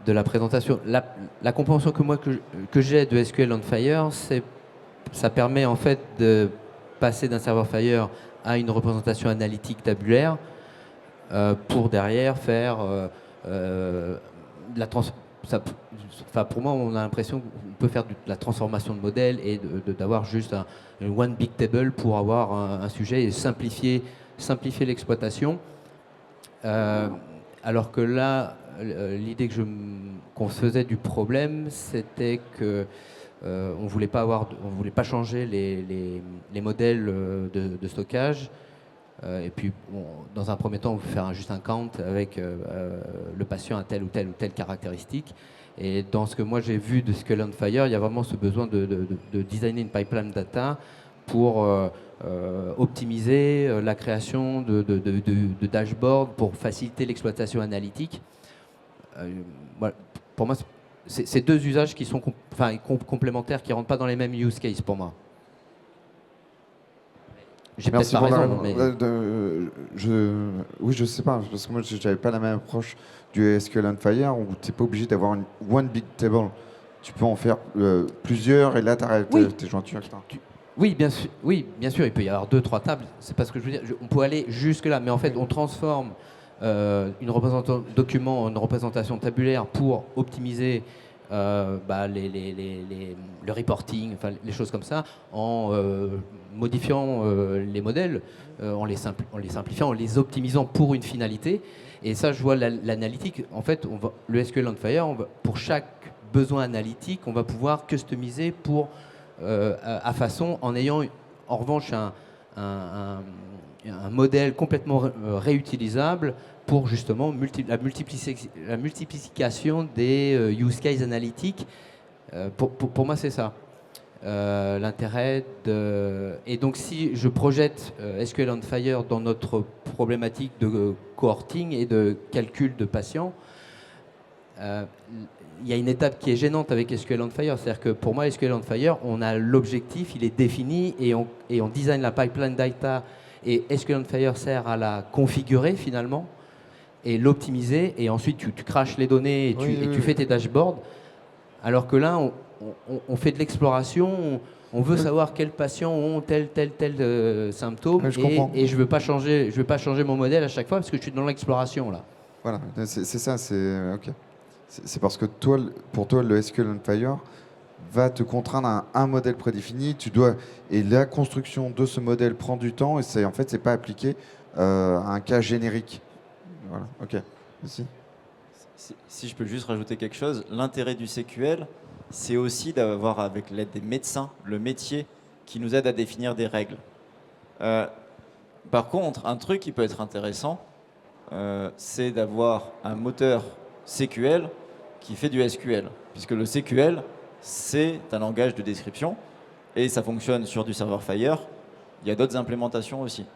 Speaker 5: de la présentation. La compréhension que j'ai de SQL on Fire, ça permet en fait de passer d'un serveur Fire à une représentation analytique tabulaire pour derrière faire pour moi, on a l'impression qu'on peut faire de la transformation de modèle et d'avoir juste un one big table pour avoir un sujet et simplifier l'exploitation. Alors que là, l'idée qu'on se faisait du problème, c'était que on voulait pas changer les modèles de stockage. Et puis, dans un premier temps, on veut faire juste un count avec le patient à telle ou telle caractéristique. Et dans ce que moi j'ai vu de SQL on Fire, il y a vraiment ce besoin de designer une pipeline data pour optimiser la création de dashboards pour faciliter l'exploitation analytique. Voilà. Pour moi, c'est deux usages qui sont complémentaires, qui ne rentrent pas dans les mêmes use cases pour moi. J'ai peut-être pas raison, mais...
Speaker 4: Oui, je sais pas, parce que moi, je n'avais pas la même approche du SQL on Fire, où tu n'es pas obligé d'avoir une one big table. Tu peux en faire plusieurs, et là, tu arrêtes tes jointures, etc.
Speaker 5: Oui, bien sûr, il peut y avoir 2-3 tables. C'est pas ce que je veux dire. On peut aller jusque-là, mais en fait, on transforme une représentation document en une représentation tabulaire pour optimiser le reporting, les choses comme ça, en modifiant les modèles, en les simplifiant, en les optimisant pour une finalité. Et ça, je vois l'analytique. En fait, le SQL on Fire, pour chaque besoin analytique, on va pouvoir customiser à façon, en ayant en revanche un modèle complètement réutilisable pour justement la multiplication des use cases analytiques. Pour moi, c'est ça l'intérêt. Et donc, si je projette SQL on Fire dans notre problématique de cohorting et de calcul de patients, il y a une étape qui est gênante avec SQL on Fire. C'est-à-dire que pour moi, SQL on Fire, on a l'objectif, il est défini et on design la pipeline data. Et SQL on Fire sert à la configurer finalement et l'optimiser. Et ensuite, tu craches les données et tu fais tes dashboards. Alors que là, on fait de l'exploration. On veut savoir quels patients ont tel symptôme. Et je ne veux pas changer mon modèle à chaque fois parce que je suis dans l'exploration là.
Speaker 4: Voilà, c'est ça. OK. C'est parce que pour toi, le SQL on Fire va te contraindre à un modèle prédéfini. Et la construction de ce modèle prend du temps et c'est pas appliqué à un cas générique. Voilà, OK. Merci.
Speaker 1: Si je peux juste rajouter quelque chose, l'intérêt du SQL, c'est aussi d'avoir, avec l'aide des médecins, le métier qui nous aide à définir des règles. Par contre, un truc qui peut être intéressant, c'est d'avoir un moteur SQL qui fait du SQL. Puisque le SQL, c'est un langage de description et ça fonctionne sur du serveur Fire. Il y a d'autres implémentations aussi.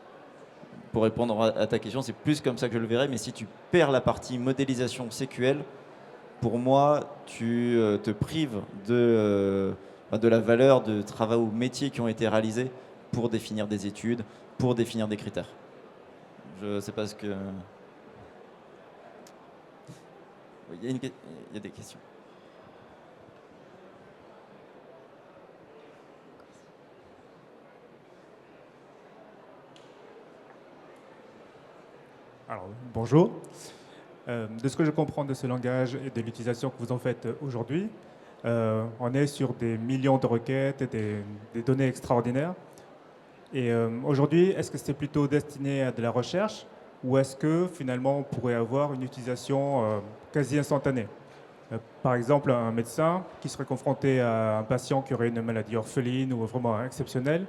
Speaker 1: Pour répondre à ta question, c'est plus comme ça que je le verrais, mais si tu perds la partie modélisation SQL, pour moi, tu te prives de la valeur de travaux ou métiers qui ont été réalisés pour définir des études, pour définir des critères. Je ne sais pas ce que... Oui, il y a des questions.
Speaker 7: Alors, bonjour. De ce que je comprends de ce langage et de l'utilisation que vous en faites aujourd'hui, on est sur des millions de requêtes et des données extraordinaires. Et aujourd'hui, est-ce que c'est plutôt destiné à de la recherche ou est-ce que finalement on pourrait avoir une utilisation quasi instantanée? Par exemple, un médecin qui serait confronté à un patient qui aurait une maladie orpheline ou vraiment exceptionnelle,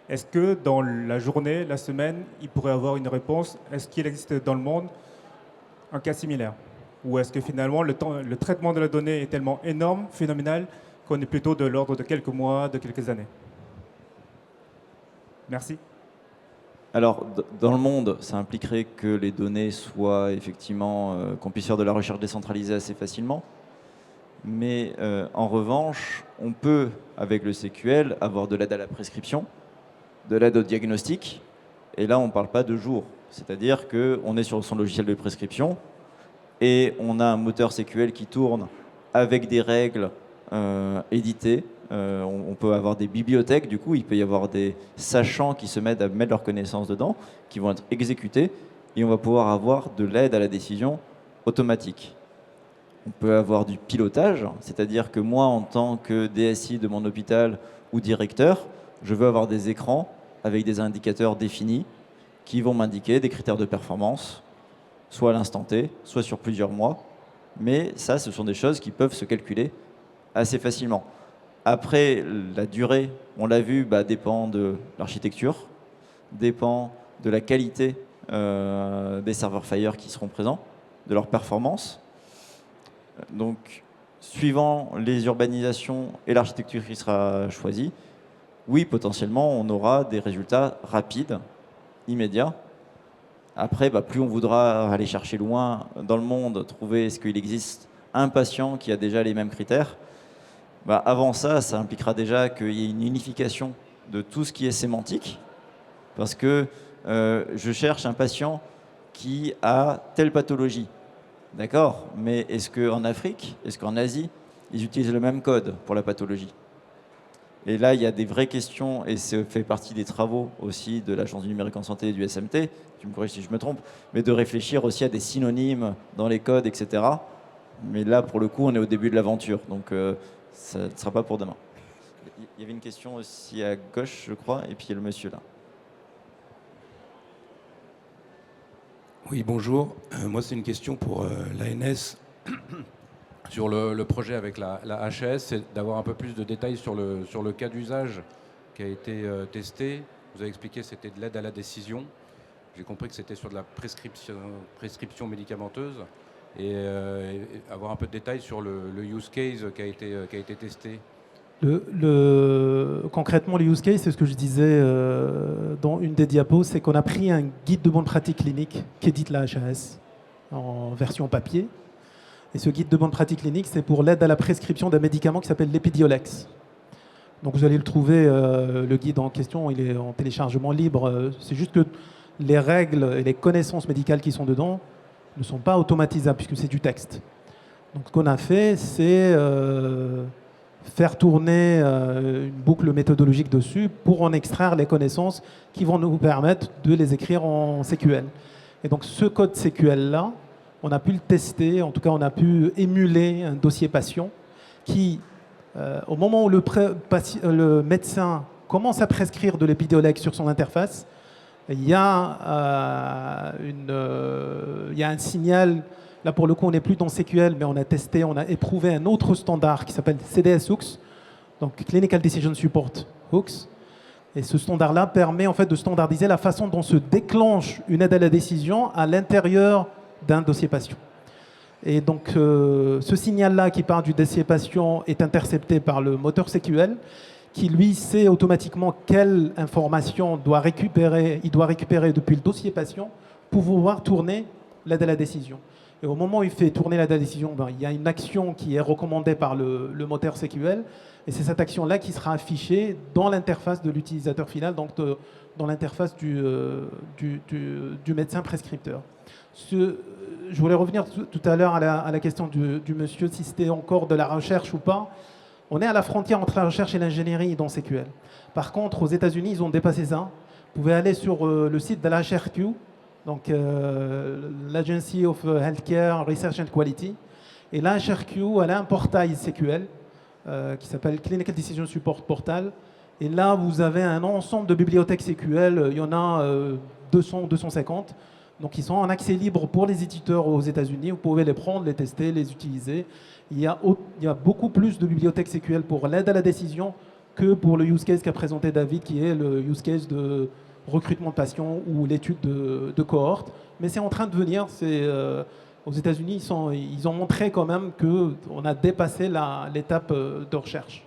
Speaker 7: est-ce que dans la journée, la semaine, il pourrait avoir une réponse? Est-ce qu'il existe dans le monde un cas similaire? Ou est-ce que finalement le traitement de la donnée est tellement énorme, phénoménal, qu'on est plutôt de l'ordre de quelques mois, de quelques années? Merci.
Speaker 1: Alors, dans le monde, ça impliquerait que les données soient effectivement, qu'on puisse faire de la recherche décentralisée assez facilement. Mais en revanche, on peut, avec le SQL, avoir de l'aide à la prescription, de l'aide au diagnostic. Et là, on ne parle pas de jours. C'est-à-dire qu'on est sur son logiciel de prescription et on a un moteur SQL qui tourne avec des règles éditées. On peut avoir des bibliothèques, du coup, il peut y avoir des sachants qui se mettent à mettre leurs connaissances dedans, qui vont être exécutés, et on va pouvoir avoir de l'aide à la décision automatique. On peut avoir du pilotage, c'est-à-dire que moi, en tant que DSI de mon hôpital ou directeur, je veux avoir des écrans avec des indicateurs définis qui vont m'indiquer des critères de performance, soit à l'instant T, soit sur plusieurs mois. Mais ça, ce sont des choses qui peuvent se calculer assez facilement. Après, la durée, on l'a vu, dépend de l'architecture, dépend de la qualité des serveurs Fire qui seront présents, de leur performance. Donc, suivant les urbanisations et l'architecture qui sera choisie, oui, potentiellement, on aura des résultats rapides, immédiats. Après, plus on voudra aller chercher loin dans le monde, trouver est-ce qu'il existe un patient qui a déjà les mêmes critères. Avant ça, ça impliquera déjà qu'il y ait une unification de tout ce qui est sémantique, parce que je cherche un patient qui a telle pathologie. D'accord, mais est-ce qu'en Afrique, est-ce qu'en Asie, ils utilisent le même code pour la pathologie? Et là, il y a des vraies questions, et ça fait partie des travaux aussi de l'Agence du numérique en santé et du SMT, tu me corriges si je me trompe, mais de réfléchir aussi à des synonymes dans les codes, etc. Mais là, pour le coup, on est au début de l'aventure, donc ça ne sera pas pour demain. Il y avait une question aussi à gauche, je crois, et puis il y a le monsieur là.
Speaker 8: Oui, bonjour. Moi, c'est une question pour l'ANS sur le projet avec la HAS, c'est d'avoir un peu plus de détails sur le cas d'usage qui a été testé. Vous avez expliqué que c'était de l'aide à la décision. J'ai compris que c'était sur de la prescription médicamenteuse. Et avoir un peu de détails sur le use case qui a été testé.
Speaker 2: Concrètement, le use case, c'est ce que je disais dans une des diapos, c'est qu'on a pris un guide de bonne pratique clinique qu'édite la HAS en version papier. Et ce guide de bonne pratique clinique, c'est pour l'aide à la prescription d'un médicament qui s'appelle l'Epidiolex. Donc vous allez le trouver, le guide en question, il est en téléchargement libre. C'est juste que les règles et les connaissances médicales qui sont dedans ne sont pas automatisables puisque c'est du texte. Donc ce qu'on a fait, c'est faire tourner une boucle méthodologique dessus pour en extraire les connaissances qui vont nous permettre de les écrire en SQL. Et donc ce code SQL-là, on a pu le tester, en tout cas on a pu émuler un dossier patient qui, au moment où le médecin commence à prescrire de l'Epidiolex sur son interface, il y a un signal. Là, pour le coup, on n'est plus dans SQL, mais on a testé, on a éprouvé un autre standard qui s'appelle CDS-Hooks, donc Clinical Decision Support Hooks. Et ce standard-là permet en fait de standardiser la façon dont se déclenche une aide à la décision à l'intérieur d'un dossier patient. Et donc, ce signal-là qui part du dossier patient est intercepté par le moteur SQL, qui lui sait automatiquement quelle information il doit récupérer depuis le dossier patient pour pouvoir tourner l'aide à la décision. Et au moment où il fait tourner l'aide à la décision, il y a une action qui est recommandée par le moteur SQL, et c'est cette action-là qui sera affichée dans l'interface de l'utilisateur final, donc dans l'interface du médecin prescripteur. Je voulais revenir tout à l'heure à la question du monsieur, si c'était encore de la recherche ou pas. On est à la frontière entre la recherche et l'ingénierie dans SQL. Par contre, aux États-Unis, ils ont dépassé ça. Vous pouvez aller sur le site de la HRQ, donc l'Agency of Healthcare Research and Quality. Et la HRQ, elle a un portail SQL qui s'appelle Clinical Decision Support Portal. Et là, vous avez un ensemble de bibliothèques SQL. Il y en a 200, 250. Donc, ils sont en accès libre pour les éditeurs aux États-Unis. Vous pouvez les prendre, les tester, les utiliser. Il y a beaucoup plus de bibliothèques SQL pour l'aide à la décision que pour le use case qu'a présenté David, qui est le use case de recrutement de patients ou l'étude de cohorte. Mais c'est en train de venir. Aux États-Unis, ils ont montré quand même qu'on a dépassé l'étape de recherche.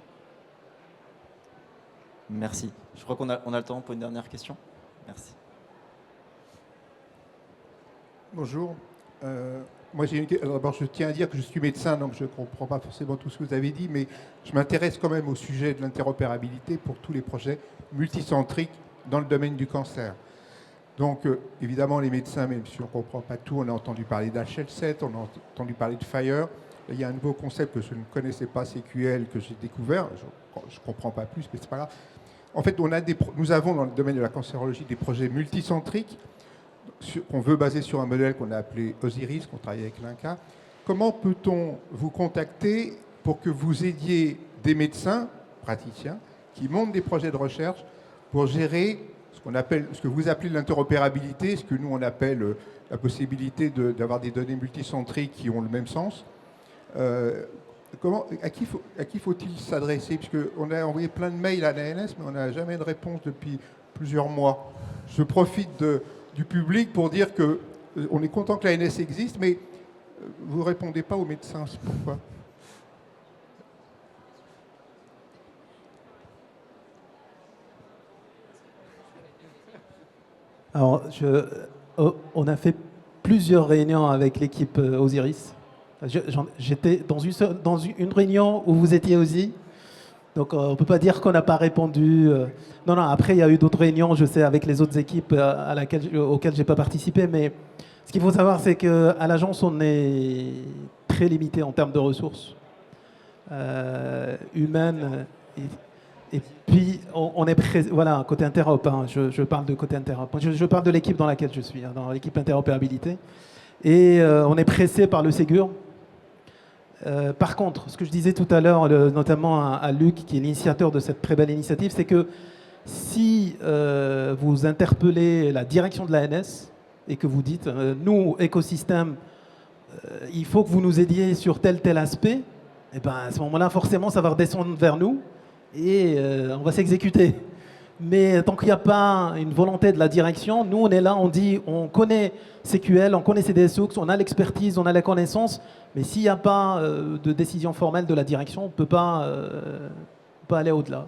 Speaker 1: Merci. Je crois qu'on a le temps pour une dernière question. Merci.
Speaker 9: Bonjour. Moi, d'abord, je tiens à dire que je suis médecin, donc je ne comprends pas forcément tout ce que vous avez dit, mais je m'intéresse quand même au sujet de l'interopérabilité pour tous les projets multicentriques dans le domaine du cancer. Donc, évidemment, les médecins, même si on ne comprend pas tout, on a entendu parler d'HL7, on a entendu parler de FHIR. Il y a un nouveau concept que je ne connaissais pas, CQL, que j'ai découvert. Je ne comprends pas plus, mais ce n'est pas grave. En fait, nous avons dans le domaine de la cancérologie des projets multicentriques qu'on veut baser sur un modèle qu'on a appelé Osiris, qu'on travaille avec l'INCA. Comment peut-on vous contacter pour que vous aidiez des médecins, praticiens, qui montent des projets de recherche pour gérer ce que vous appelez l'interopérabilité, ce que nous on appelle la possibilité d'avoir des données multicentriques qui ont le même sens. À qui faut-il s'adresser? Puisqu'on a envoyé plein de mails à l'ANS, mais on n'a jamais de réponse depuis plusieurs mois. Je profite du public pour dire qu'on est content que l'ANS existe, mais vous ne répondez pas aux médecins. C'est pourquoi?
Speaker 2: Alors, on a fait plusieurs réunions avec l'équipe Osiris. J'étais dans une réunion où vous étiez aussi. Donc, on ne peut pas dire qu'on n'a pas répondu. Non, après, il y a eu d'autres réunions, je sais, avec les autres équipes auxquelles je n'ai pas participé. Mais ce qu'il faut savoir, c'est qu'à l'agence, on est très limité en termes de ressources humaines. Et puis, on est voilà, côté interop. Hein, je parle de côté interop. Je parle de l'équipe dans laquelle je suis, hein, dans l'équipe interopérabilité. Et on est pressé par le Ségur. Par contre, ce que je disais tout à l'heure, notamment à Luc, qui est l'initiateur de cette très belle initiative, c'est que si vous interpellez la direction de l'ANS et que vous dites, nous, écosystème, il faut que vous nous aidiez sur tel aspect, et ben, à ce moment-là, forcément, ça va redescendre vers nous et on va s'exécuter. Mais tant qu'il n'y a pas une volonté de la direction, nous, on est là, on dit, on connaît CQL, on connaît CDSOX, on a l'expertise, on a la connaissance, mais s'il n'y a pas de décision formelle de la direction, on ne peut pas aller au-delà.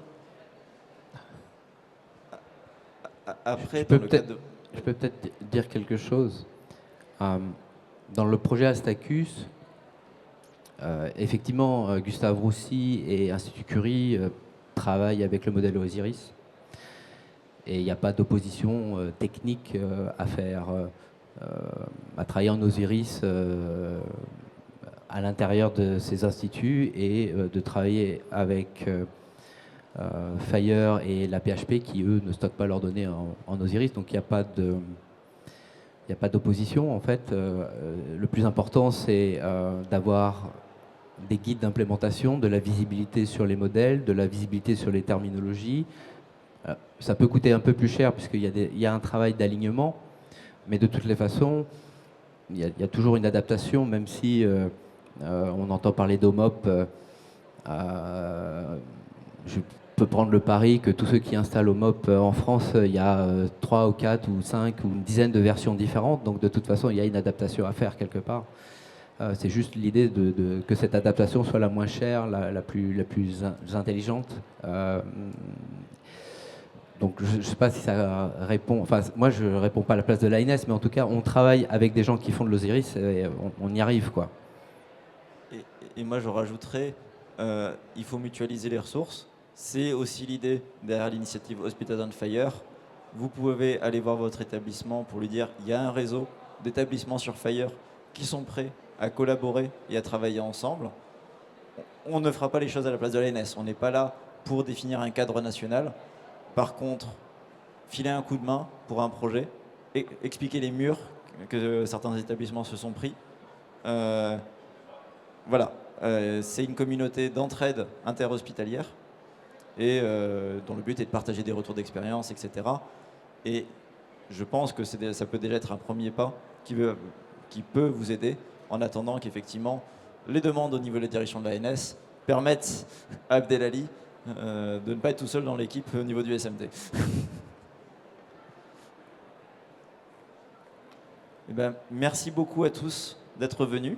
Speaker 1: Après,
Speaker 5: je peux peut-être dire quelque chose. Dans le projet Astacus, effectivement, Gustave Roussy et Institut Curie travaillent avec le modèle Osiris. Et il n'y a pas d'opposition technique à faire, à travailler en Osiris à l'intérieur de ces instituts et de travailler avec FHIR et la PHP qui, eux, ne stockent pas leurs données en Osiris. Donc il n'y a pas d'opposition, en fait. Le plus important, c'est d'avoir des guides d'implémentation, de la visibilité sur les modèles, de la visibilité sur les terminologies. Ça peut coûter un peu plus cher puisqu'il y a un travail d'alignement, mais de toutes les façons, il y a toujours une adaptation, même si on entend parler d'OMOP. Je peux prendre le pari que tous ceux qui installent OMOP en France, il y a 3 ou 4 ou 5 ou une dizaine de versions différentes, donc de toute façon, il y a une adaptation à faire quelque part. C'est juste l'idée que cette adaptation soit la moins chère, la plus intelligente. Donc je ne sais pas si ça répond, enfin moi je ne réponds pas à la place de l'ANS, mais en tout cas on travaille avec des gens qui font de l'Osiris et on y arrive, quoi.
Speaker 1: Et moi je rajouterais, il faut mutualiser les ressources. C'est aussi l'idée derrière l'initiative Hospital on Fire. Vous pouvez aller voir votre établissement pour lui dire il y a un réseau d'établissements sur Fire qui sont prêts à collaborer et à travailler ensemble. On ne fera pas les choses à la place de l'ANS. On n'est pas là pour définir un cadre national. Par contre, filer un coup de main pour un projet, et expliquer les murs que certains établissements se sont pris. Voilà, c'est une communauté d'entraide interhospitalière et dont le but est de partager des retours d'expérience, etc. Et je pense que ça peut déjà être un premier pas qui peut vous aider en attendant qu'effectivement les demandes au niveau de la direction de l'ANS permettent à Abdelali de ne pas être tout seul dans l'équipe au niveau du SMT. Eh ben, merci beaucoup à tous d'être venus.